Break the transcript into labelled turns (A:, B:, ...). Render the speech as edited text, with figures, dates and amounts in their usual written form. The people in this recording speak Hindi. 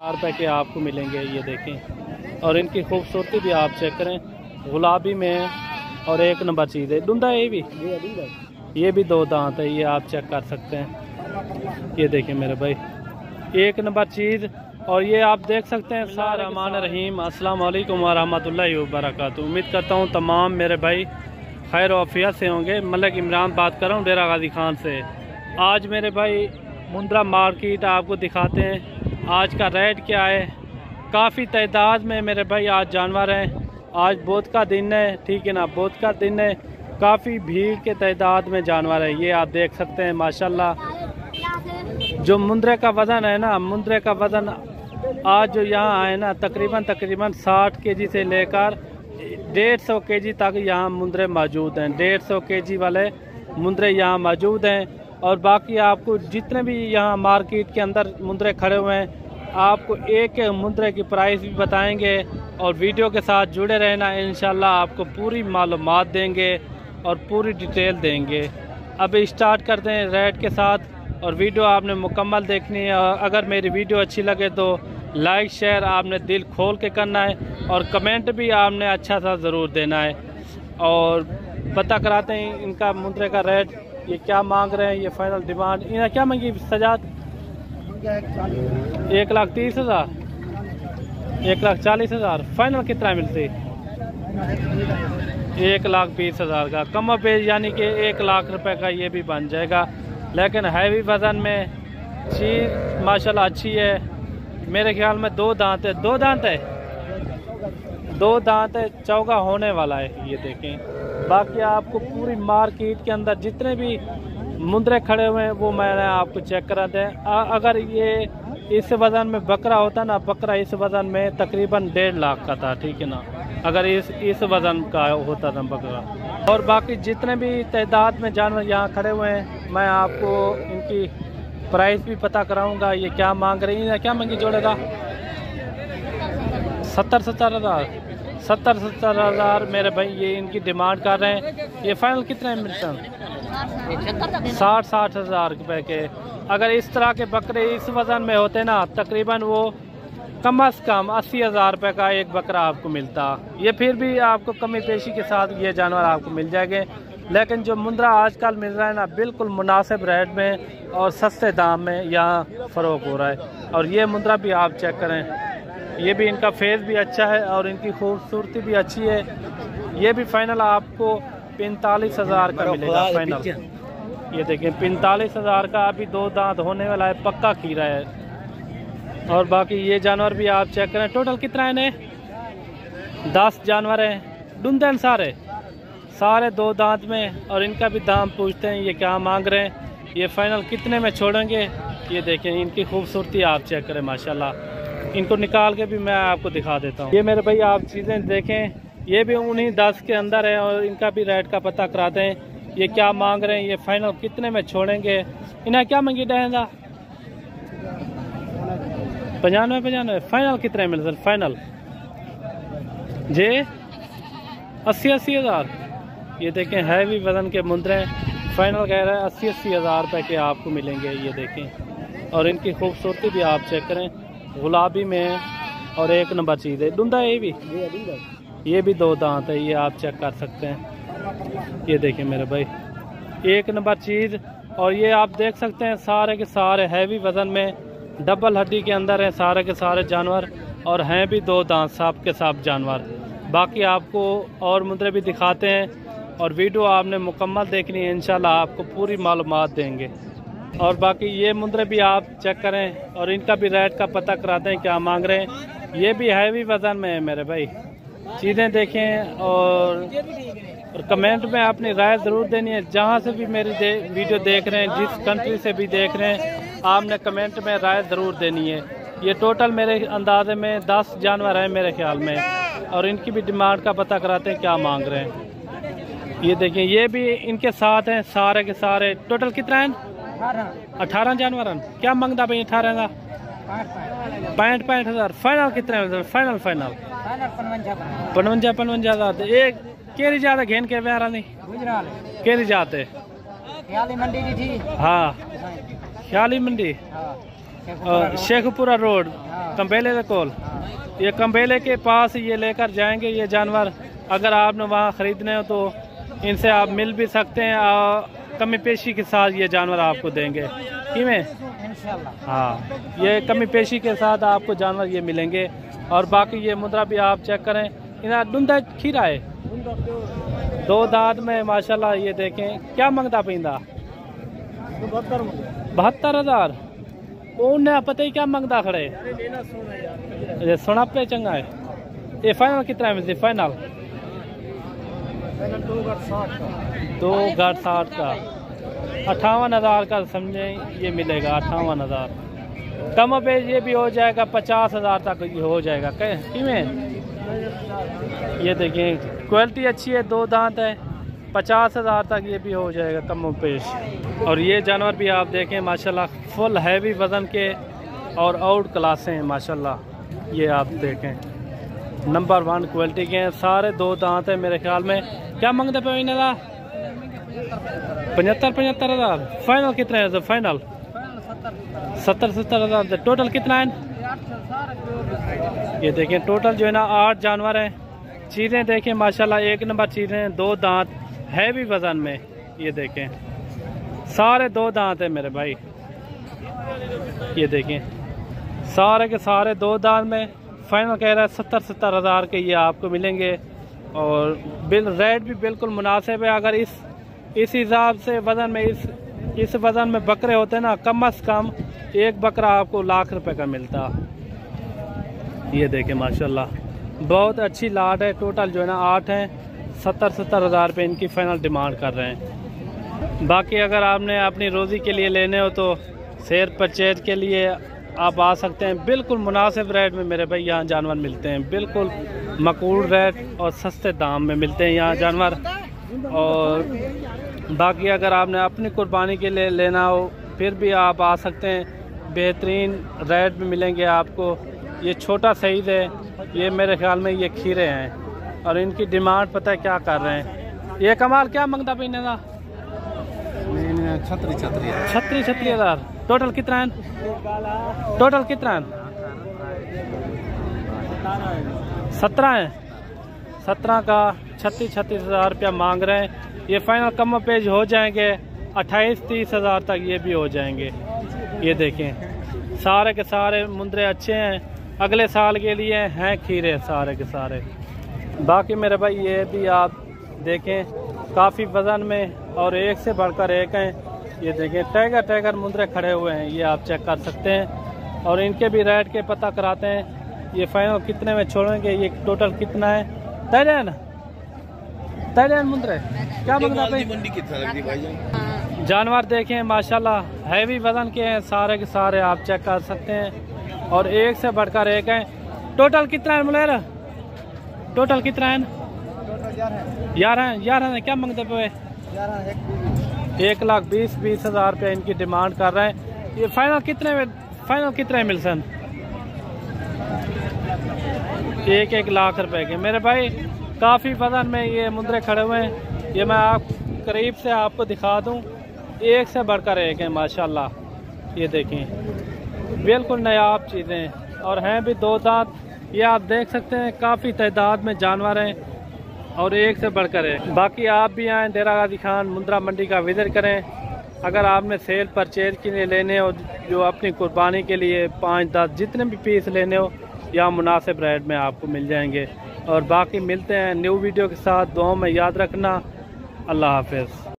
A: रुपए के आपको मिलेंगे। ये देखें, और इनकी खूबसूरती भी आप चेक करें, गुलाबी में और एक नंबर चीज़ है। डुंदा है ये भी 2 दांत है, ये आप चेक कर सकते हैं। ये देखिए मेरे भाई, एक नंबर चीज़। और ये आप देख सकते हैं। रहमान रहीम, अस्सलाम वालेकुम व रहमतुल्लाहि व बरकातुहू। उम्मीद करता हूँ तमाम मेरे भाई खैर आफियत से होंगे। मलिक इमरान बात कर रहा हूँ डेरा गाजी खान से। आज मेरे भाई मुंद्रा मार्केट आपको दिखाते हैं आज का रेट क्या है। काफ़ी तादाद में मेरे भाई आज जानवर हैं। आज बोध का दिन है, ठीक है ना, बोध का दिन है। काफ़ी भीड़ के तादाद में जानवर है, ये आप देख सकते हैं माशाल्लाह। जो मुंद्रे का वज़न है ना, मुंद्रे का वज़न आज जो यहाँ आए ना तकरीबन 60 केजी से लेकर 150 केजी तक यहाँ मुंद्रे मौजूद हैं। 150 केजी वाले मुंद्रे यहाँ मौजूद हैं। और बाकी आपको जितने भी यहाँ मार्केट के अंदर मुंद्रे खड़े हुए हैं, आपको एक एक मुंद्रे की प्राइस भी बताएंगे। और वीडियो के साथ जुड़े रहना, इंशाल्लाह आपको पूरी मालूमात देंगे और पूरी डिटेल देंगे। अभी स्टार्ट करते हैं रेट के साथ, और वीडियो आपने मुकम्मल देखनी है। अगर मेरी वीडियो अच्छी लगे तो लाइक शेयर आपने दिल खोल के करना है, और कमेंट भी आपने अच्छा सा ज़रूर देना है। और पता कराते हैं इनका मुंद्रे का रेट, ये क्या मांग रहे हैं, ये फाइनल डिमांड इन्हें क्या मांगी सजाद? 1,30,000 1,40,000। फाइनल कितना मिलती? 1,20,000 का कम पे, यानी कि 1 लाख रुपए का ये भी बन जाएगा। लेकिन हैवी वज़न में चीज़ माशाल्लाह अच्छी है। मेरे ख्याल में 2 दांत है, 2 दांत है, 2 दांत है, चौका होने वाला है। ये देखें। बाकी आपको पूरी मार्केट के अंदर जितने भी मुंद्रे खड़े हुए हैं वो मैंने आपको चेक करा दें। अगर ये इस वज़न में बकरा होता ना, बकरा इस वज़न में तकरीबन 1.5 लाख का था, ठीक है ना, अगर इस वज़न का होता था बकरा। और बाकी जितने भी तादाद में जानवर यहाँ खड़े हुए हैं, मैं आपको इनकी प्राइस भी पता कराऊंगा। ये क्या मांग रही है, क्या मांगी जोड़ेगा? 70,000 70,000 मेरे भाई ये इनकी डिमांड कर रहे हैं। ये फाइनल कितने मिलते हैं? 60,000 रुपये के। अगर इस तरह के बकरे इस वज़न में होते ना, तकरीबन वो कम से कम 80,000 रुपये का एक बकरा आपको मिलता। ये फिर भी आपको कमी पेशी के साथ ये जानवर आपको मिल जाएंगे। लेकिन जो मुंद्रा आजकल मिल रहा है ना, बिल्कुल मुनासिब रेट में और सस्ते दाम में यहाँ फ़रोग हो रहा है। और ये मुंद्रा भी आप चेक करें, ये भी इनका फेस भी अच्छा है और इनकी खूबसूरती भी अच्छी है। ये भी फाइनल आपको 45,000 का मिलेगा फाइनल। ये देखें 45,000 का, अभी 2 दांत होने वाला है, पक्का खीरा है। और बाकी ये जानवर भी आप चेक करें। टोटल कितना है इन्हें? 10 जानवर हैं, डुंदन सारे 2 दांत में। और इनका भी दाम पूछते हैं ये क्या मांग रहे हैं, ये फाइनल कितने में छोड़ेंगे। ये देखें इनकी खूबसूरती आप चेक करें माशाल्लाह। इनको निकाल के भी मैं आपको दिखा देता हूँ। ये मेरे भाई आप चीज़ें देखें, ये भी उन्हीं 10 के अंदर है। और इनका भी रेट का पता कराते हैं, ये क्या मांग रहे हैं, ये फाइनल कितने में छोड़ेंगे। इन्हें क्या मांगी डहेंदा? 95 फाइनल कितने मिल सर? फाइनल जे 80,000। ये देखें हैवी वज़न के मुंद्रे, फाइनल कह रहा है 80,000 रुपये के आपको मिलेंगे। ये देखें, और इनकी खूबसूरती भी आप चेक करें, गुलाबी में और एक नंबर चीज़ है। डुंदा है ये भी 2 दांत है, ये आप चेक कर सकते हैं। ये देखिए मेरे भाई, एक नंबर चीज़। और ये आप देख सकते हैं सारे के सारे हैवी वज़न में, डबल हड्डी के अंदर है सारे के सारे जानवर, और हैं भी 2 दांत साफ के साफ जानवर। बाकी आपको और मुंद्रे भी दिखाते हैं, और वीडियो आपने मुकम्मल देखनी है, इंशाल्लाह आपको पूरी मालूमात देंगे। और बाकी ये मुंद्रे भी आप चेक करें, और इनका भी रेट का पता कराते हैं क्या मांग रहे हैं। ये भी हैवी वज़न में है मेरे भाई, चीज़ें देखें। और कमेंट में अपनी राय ज़रूर देनी है। जहाँ से भी मेरी वीडियो देख रहे हैं, जिस कंट्री से भी देख रहे हैं, आपने कमेंट में राय ज़रूर देनी है। ये टोटल मेरे अंदाजे में 10 जानवर हैं मेरे ख्याल में, और इनकी भी डिमांड का पता कराते हैं क्या मांग रहे हैं। ये देखें, ये भी इनके साथ हैं सारे के सारे। टोटल कितना है? 18 जानवर हैं। क्या मांगता भाई 18 का? 65,000। फाइनल कितने? फाइनल 55,000। एक केरी ज्यादा घेन के ब्यारा नहीं केरी जाते? ख्याली मंडी। हाँ ख्याली मंडी। शेखपुरा रोड कंबेले के कोल। ये कंबेले के पास ये लेकर जाएंगे ये जानवर। अगर आपने वहाँ ख़रीदने हो तो इनसे आप मिल भी सकते हैं और कमी पेशी के साथ ये जानवर आपको देंगे। किमें हाँ, ये कमी पेशी के साथ आपको जानवर ये मिलेंगे। और बाकी ये मुद्रा भी आप चेक करें। इना डुंदा खीरा है 2 दांत में माशाल्लाह। ये देखें क्या मंगता पींदा 72,000। उन्हें पता ही क्या मंगता खड़े। सोना पे चंगा है। ये फाइनल कितना है मुझे? फाइनल 2,60 का 58,000 का समझे ये मिलेगा। 58,000 कम पे ये भी हो जाएगा। 50,000 तक ये हो जाएगा। किमें ये देखिए क्वालिटी अच्छी है। 2 दांत है। 50,000 तक ये भी हो जाएगा कम पेश। और ये जानवर भी आप देखें माशाल्लाह फुल हैवी वज़न के और आउट क्लास हैं माशाल्लाह। ये आप देखें नंबर 1 क्वालिटी के हैं। सारे 2 दांत हैं मेरे ख्याल में। क्या मंगते पे इन्हें 75,000। फाइनल कितना है? फाइनल 70,000। टोटल कितना है? ये देखें टोटल जो है ना 8 जानवर हैं। चीज़ें देखें माशाल्लाह 1 नंबर चीज़ें। 2 दांत हैवी वज़न में। ये देखें सारे 2 दांत हैं मेरे भाई। ये देखें सारे के सारे 2 दांत में। फाइनल कह रहा है 70,000 के ये आपको मिलेंगे। और रेट भी बिल्कुल मुनासिब है। अगर इस हिसाब से वज़न में इस वज़न में बकरे होते हैं ना, कम से कम एक बकरा आपको लाख रुपए का मिलता। ये देखें माशाल्लाह बहुत अच्छी लाट है। टोटल जो है ना 8 हैं। 70,000 रुपये इनकी फाइनल डिमांड कर रहे हैं। बाकी अगर आपने अपनी रोज़ी के लिए लेने हो तो शेयर परचेज के लिए आप आ सकते हैं। बिल्कुल मुनासिब रेट में मेरे भाई यहाँ जानवर मिलते हैं। बिल्कुल मकबूल रेट और सस्ते दाम में मिलते हैं यहाँ जानवर। और बाकी अगर आपने अपनी कुर्बानी के लिए लेना हो फिर भी आप आ सकते हैं। बेहतरीन रेट में मिलेंगे आपको। ये छोटा साइज़ है। ये मेरे ख्याल में ये खीरे हैं और इनकी डिमांड पता है क्या कर रहे हैं। ये कमाल क्या मंगता पीने का? 36,000। टोटल कितना है? टोटल कितना है? 17 है। 17 का 36,000 रुपया मांग रहे हैं। ये फाइनल कम पेज हो जाएंगे 28-30,000 तक ये भी हो जाएंगे। ये देखें सारे के सारे मुंदरे अच्छे हैं। अगले साल के लिए हैं खीरे सारे के सारे। बाकी मेरे भाई ये भी आप देखें काफ़ी वज़न में और एक से बढ़कर एक हैं। ये देखें टाइगर मुंदरे खड़े हुए हैं। ये आप चेक कर सकते हैं और इनके भी रेट के पता कराते हैं। ये फाइनल कितने में छोड़ेंगे? ये टोटल कितना है? तैरन मुंदरे क्या मंगना भाई? जानवर देखें माशाल्लाह हैवी वज़न के हैं सारे के सारे। आप चेक कर सकते हैं और एक से बढ़कर एक हैं। टोटल कितना है मुलेर? टोटल कितना है? 11 क्या मंगते पे? 1,20,000 रुपये इनकी डिमांड कर रहे हैं। ये फाइनल कितने मिल सन? 1 लाख रुपए के। मेरे भाई काफ़ी वज़न में ये मुंदरे खड़े हुए हैं। ये मैं आप करीब से आपको दिखा दूं। एक से बढ़कर एक है माशाल्लाह। ये देखें बिल्कुल नायाब चीज़ें और हैं भी 2 दांत। ये आप देख सकते हैं काफ़ी तादाद में जानवर हैं और एक से बढ़कर है। बाकी आप भी आएँ डेरा गाजी खान मुंद्रा मंडी का विजिट करें। अगर आपने सेल परचेज के लिए लेने हो जो अपनी कुर्बानी के लिए 5-10 जितने भी पीस लेने हो यहाँ मुनासिब रेट में आपको मिल जाएंगे। और बाकी मिलते हैं न्यू वीडियो के साथ। दुआओं में याद रखना। अल्लाह हाफिज़।